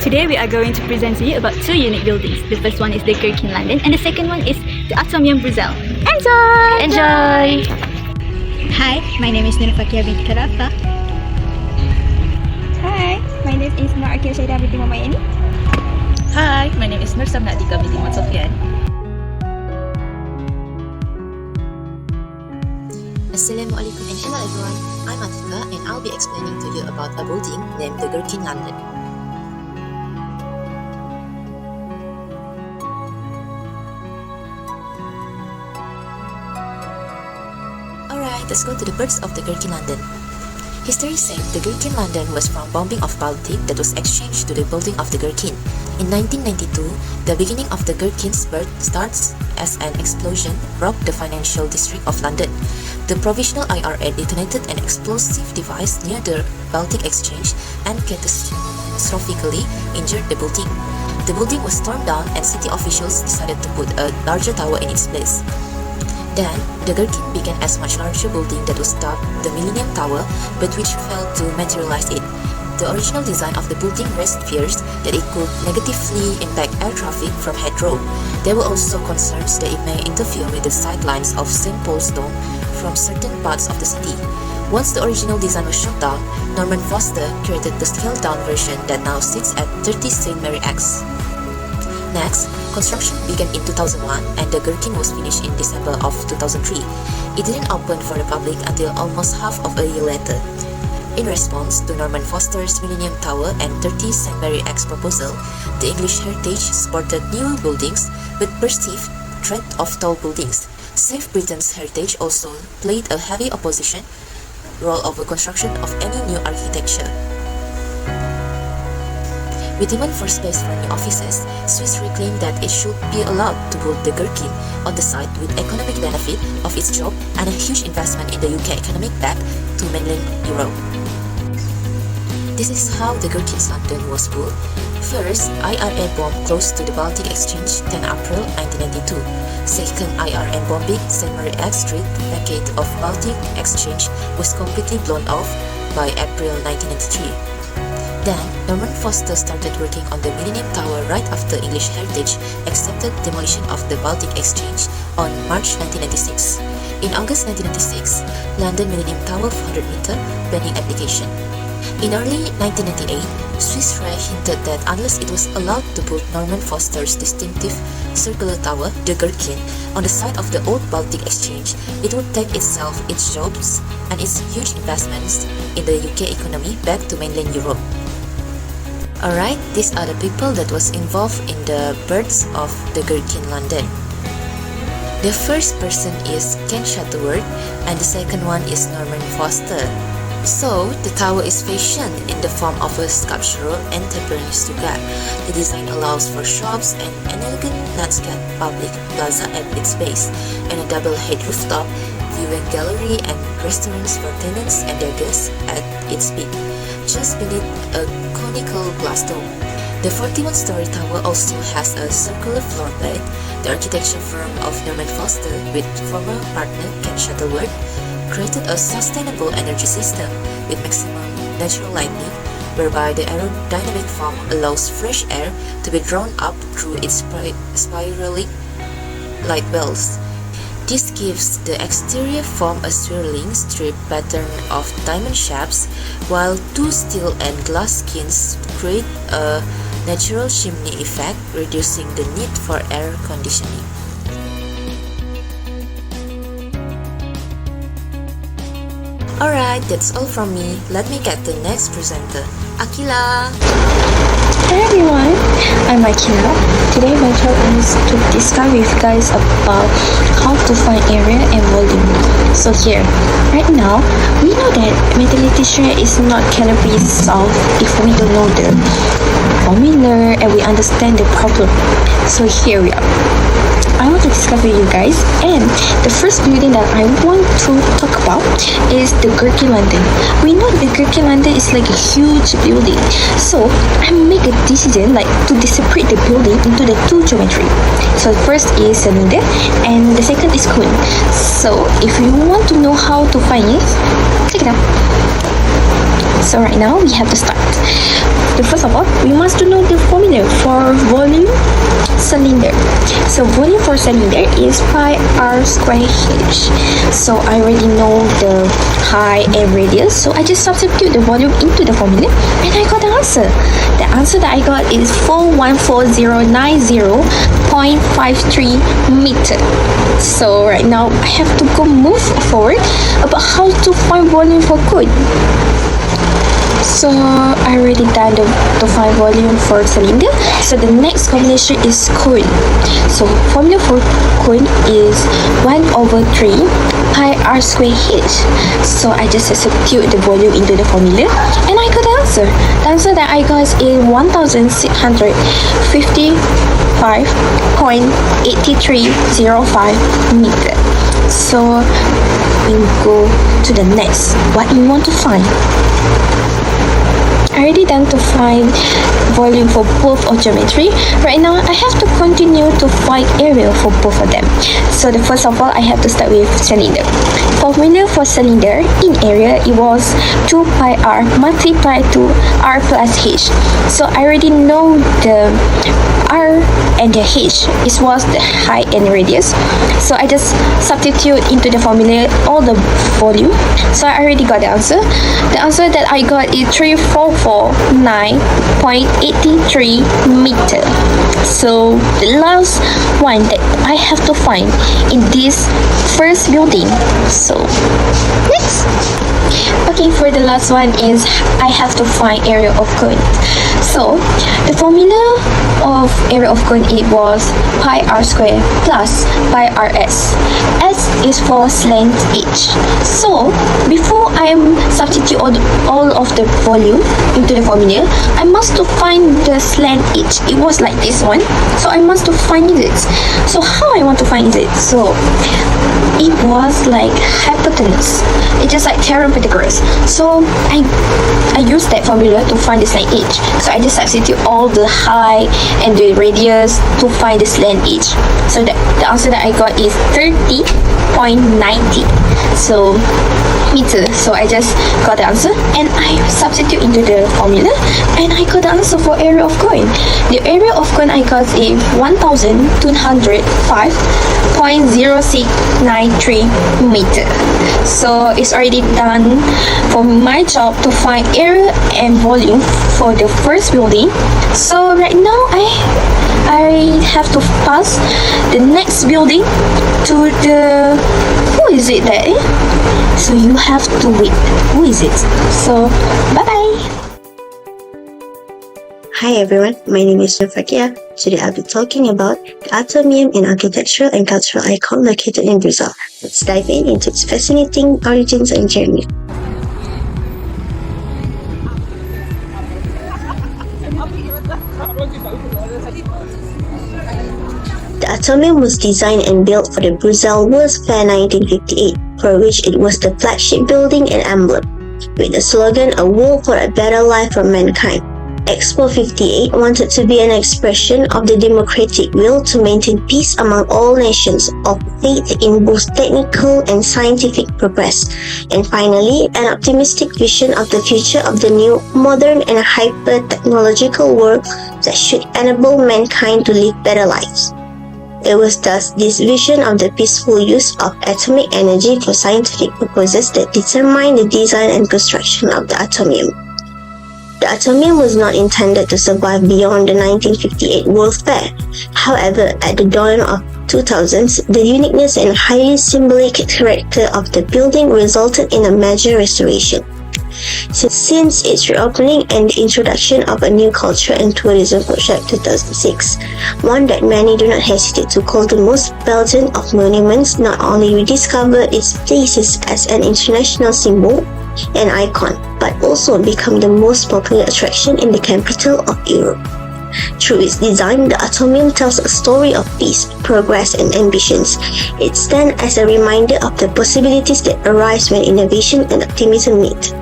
Today we are going to present to you about two unique buildings. The first one is the Gherkin London and the second one is the Atomium Brussels. Enjoy! Enjoy! Hi, my name is Nurfakia binti Karafa. Hi, my name is Nur Akia Syaidah binti Mamayani. Hi, my name is Nur Samnatika binti Mat Sofian. Assalamualaikum and hello everyone. I'm Atika and I'll be explaining to you about a building named the Gherkin London. Alright, let's go to the birth of the Gherkin London. History said the Gherkin London was from bombing of Baltic that was exchanged to the building of the Gherkin. In 1992, the beginning of the Gherkin's birth starts as an explosion rocked the financial district of London. The provisional IRA detonated an explosive device near the Baltic Exchange and catastrophically injured the building. The building was torn down and city officials decided to put a larger tower in its place. Then, the Gherkin began as a much larger building that was dubbed the Millennium Tower, but which failed to materialize it. The original design of the building raised fears that it could negatively impact air traffic from Heathrow. There were also concerns that it may interfere with the sightlines of St. Paul's Dome from certain parts of the city. Once the original design was shut down, Norman Foster created the scaled-down version that now sits at 30 St. Mary X. Next, construction began in 2001 and the Gherkin was finished in December of 2003. It didn't open for the public until almost half of a year later. In response to Norman Foster's Millennium Tower and 30 St. Mary X proposal, the English Heritage supported newer buildings but perceived threat of tall buildings. Save Britain's Heritage also played a heavy opposition role over construction of any new architecture. With demand for space for new offices, Swiss reclaimed that it should be allowed to build the Gherkin on the site with economic benefit of its job and a huge investment in the UK economic back to mainland Europe. This is how the Gherkin's London was built. First, IRA bomb close to the Baltic Exchange 10 April 1992. Second, IRA bombing St. Mary X Street packet of Baltic Exchange was completely blown off by April 1993. Then, Norman Foster started working on the Millennium Tower right after English Heritage accepted demolition of the Baltic Exchange on March 1996. In August 1996, London Millennium Tower 400-meter planning application. In early 1998, Swiss Re hinted that unless it was allowed to build Norman Foster's distinctive circular tower, the Gherkin, on the site of the old Baltic Exchange, it would take itself, its jobs, and its huge investments in the UK economy back to mainland Europe. Alright, these are the people that was involved in the birth of the Gherkin London. The first person is Ken Shuttleworth and the second one is Norman Foster. So, the tower is fashioned in the form of a sculptural entrepreneur stucco. The design allows for shops and an elegant landscape public plaza at its base, and a double-head rooftop, viewing gallery and restaurants for tenants and their guests at its peak, just beneath a conical glass dome. The 41-story tower also has a circular floor plate. The architecture firm of Norman Foster, with former partner Ken Shuttleworth, created a sustainable energy system with maximum natural lighting, whereby the aerodynamic foam allows fresh air to be drawn up through its spiraling light wells. This gives the exterior foam a swirling strip pattern of diamond shafts, while two steel and glass skins create a natural chimney effect, reducing the need for air conditioning. Alright, that's all from me. Let me get the next presenter, Akila. Hi everyone, I'm Akila. Today my job is to discuss with you guys about how to find area and volume. So here, right now, we know that mathematician is not cannot be solved if we don't know the formula and we understand the problem. So here we are. I want to discuss with you guys, and the first building that I want to talk about is the Gherkin London. We know the Gherkin London is like a huge building, so I make a decision like to separate the building into the two geometry. So the first is cylinder and the second is cone. So if you want to know how to find it, click it up. So right now we have to start. So first of all, we must to know the formula for volume cylinder. So volume for cylinder is pi r square h. So I already know the height and radius, so I just substitute the volume into the formula and I got the answer. The answer that I got is 414,090.53 meter. So right now I have to go move forward about how to find volume for cone. So I already done to find volume for cylinder. So the next combination is cone. So formula for cone is 1/3 pi r square h. So I just substitute the volume into the formula and I got the answer. The answer that I got is 1655.8305 meter. So we go to the next. What we want to find? I already done to find volume for both of geometry. Right now I have to continue to find area for both of them. So the first of all I have to start with cylinder. Formula for cylinder in area, it was 2 pi r multiplied to r plus h. So I already know the r and the h. It was the height and radius. So I just substitute into the formula all the volume. So I already got the answer. The answer that I got is 3449.83 meter. So the last one that I have to find in this first building. So next. Okay, for the last one is I have to find area of cone. So the formula of area of cone, it was pi r square plus pi rs. S is for slant h. So before I substitute all of the volume into the formula, I must to find the slant h. It was like this one, so I must to find it. So how I want to find it? So it was like hypotenuse. It's just like theorem Pythagoras. So I use that formula to find the slant h. So I just substitute all the height and the radius to find the slant h. So the answer that I got is 30.90 meter. So I just got the answer and I substitute into the formula and I got the answer for area of cone. The area of cone I got is 1205.0693 meter. So it's already done for my job to find area and volume for the first building. So right now I have to pass the next building to the, who is it that? So you have to wait. Who is it? So bye bye. Hi everyone, my name is Nufakia. Today I'll be talking about the atomium, an architectural and cultural icon located in Brazil. Let's dive into its fascinating origins and journey. The atomium was designed and built for the Brazil World's Fair 1958, for which it was the flagship building and emblem, with the slogan, "A world for a better life for mankind." Expo 58 wanted to be an expression of the democratic will to maintain peace among all nations, of faith in both technical and scientific progress, and finally, an optimistic vision of the future of the new, modern and hyper-technological world that should enable mankind to live better lives. It was thus this vision of the peaceful use of atomic energy for scientific purposes that determined the design and construction of the atomium. The atomium was not intended to survive beyond the 1958 World Fair. However, at the dawn of 2000s, the uniqueness and highly symbolic character of the building resulted in a major restoration. Since its reopening and the introduction of a new culture and tourism project 2006, one that many do not hesitate to call the most Belgian of monuments, not only rediscovered its places as an international symbol, an icon, but also become the most popular attraction in the capital of Europe. Through its design, the atomium tells a story of peace, progress, and ambitions. It stands as a reminder of the possibilities that arise when innovation and optimism meet.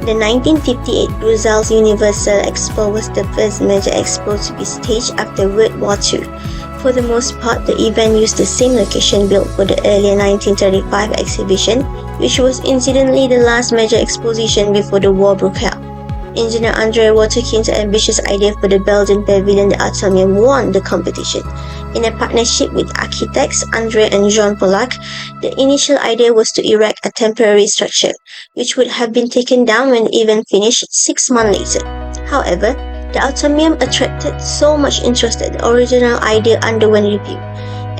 The 1958 Brussels Universal Expo was the first major expo to be staged after World War II. For the most part, the event used the same location built for the earlier 1935 exhibition, which was incidentally the last major exposition before the war broke out. Engineer André Waterkin's ambitious idea for the Belgian pavilion, the Atomium, won the competition. In a partnership with architects André and Jean Polak, the initial idea was to erect a temporary structure, which would have been taken down when the event finished 6 months later. However, the Atomium attracted so much interest that the original idea underwent review,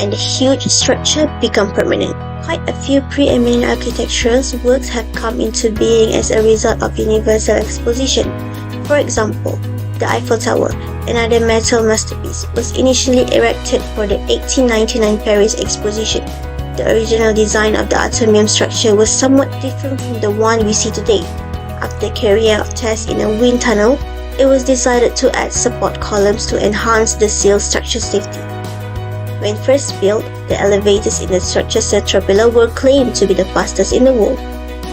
and the huge structure became permanent. Quite a few preeminent architectural works have come into being as a result of universal exposition. For example, the Eiffel Tower, another metal masterpiece, was initially erected for the 1899 Paris Exposition. The original design of the Atomium structure was somewhat different from the one we see today. After carrying out tests in a wind tunnel, it was decided to add support columns to enhance the seal structure safety. When first built, the elevators in the structure's trapella were claimed to be the fastest in the world.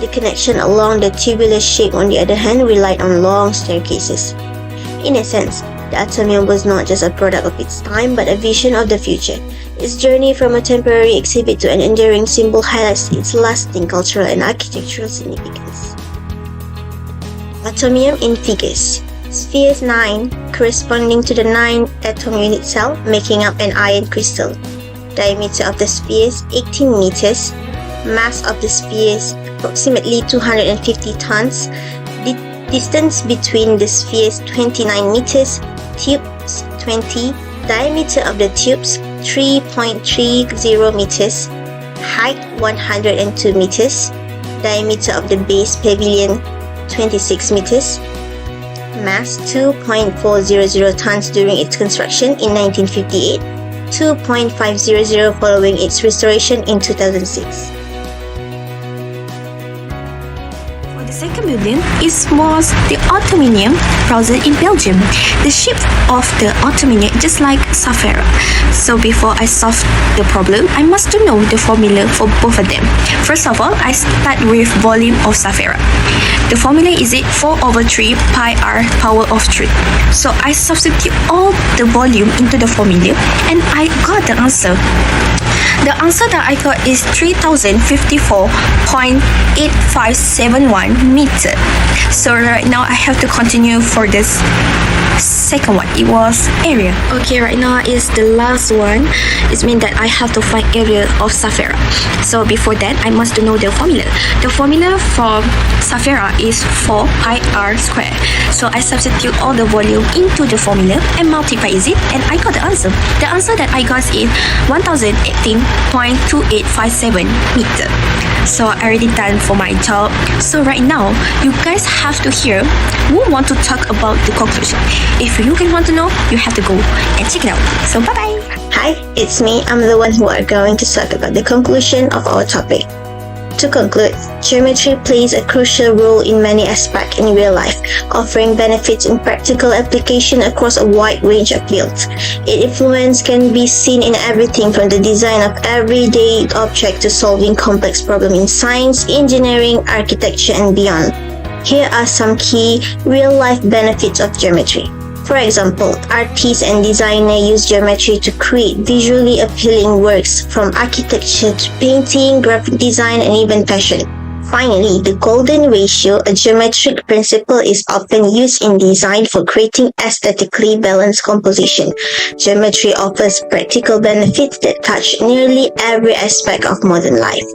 The connection along the tubular shape, on the other hand, relied on long staircases. In a sense, the Atomium was not just a product of its time, but a vision of the future. Its journey from a temporary exhibit to an enduring symbol highlights its lasting cultural and architectural significance. Atomium in figures. Spheres 9, corresponding to the 9 atom unit cell, making up an iron crystal. Diameter of the spheres 18 meters. Mass of the spheres approximately 250 tons. Distance between the spheres 29 meters. Tubes 20. Diameter of the tubes 3.30 meters. Height 102 meters. Diameter of the base pavilion 26 meters. Mass 2.400 tons during its construction in 1958, 2.500 following its restoration in 2006. For the second building, it was the Atomium present in Belgium. The shape of the Atomium is just like sapphire. So before I solve the problem, I must know the formula for both of them. First of all, I start with volume of sapphire. The formula is 4/3 pi r power of 3. So I substitute all the volume into the formula and I got the answer. The answer that I got is 3054.8571 meter. So right now I have to continue for this second one. It was area. Okay, right now is the last one. It means that I have to find area of sapphire. So before that, I must know the formula. The formula for sapphire is 4 pi r square. So I substitute all the volume into the formula and multiply it, and I got the answer. The answer that I got is 1018.2857 meter. So I already done for my job. So right now, you guys have to hear who want to talk about the conclusion. If you guys want to know, you have to go and check it out. So bye bye. Hi, it's me. I'm the one who are going to talk about the conclusion of our topic. To conclude, geometry plays a crucial role in many aspects in real life, offering benefits in practical application across a wide range of fields. Its influence can be seen in everything from the design of everyday objects to solving complex problems in science, engineering, architecture, and beyond. Here are some key real-life benefits of geometry. For example, artists and designers use geometry to create visually appealing works, from architecture to painting, graphic design, and even fashion. Finally, the golden ratio, a geometric principle, is often used in design for creating aesthetically balanced composition. Geometry offers practical benefits that touch nearly every aspect of modern life.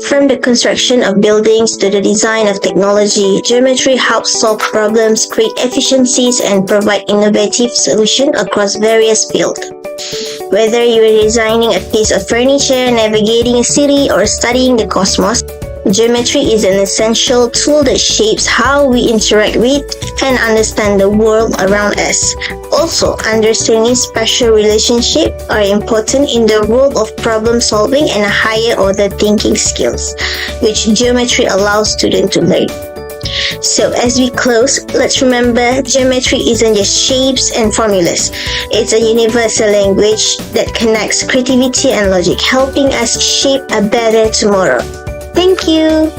From the construction of buildings to the design of technology, geometry helps solve problems, create efficiencies, and provide innovative solutions across various fields. Whether you are designing a piece of furniture, navigating a city, or studying the cosmos, geometry is an essential tool that shapes how we interact with and understand the world around us. Also, understanding special relationships are important in the role of problem solving and higher order thinking skills, which geometry allows students to learn. So as we close, let's remember geometry isn't just shapes and formulas. It's a universal language that connects creativity and logic, helping us shape a better tomorrow. Thank you!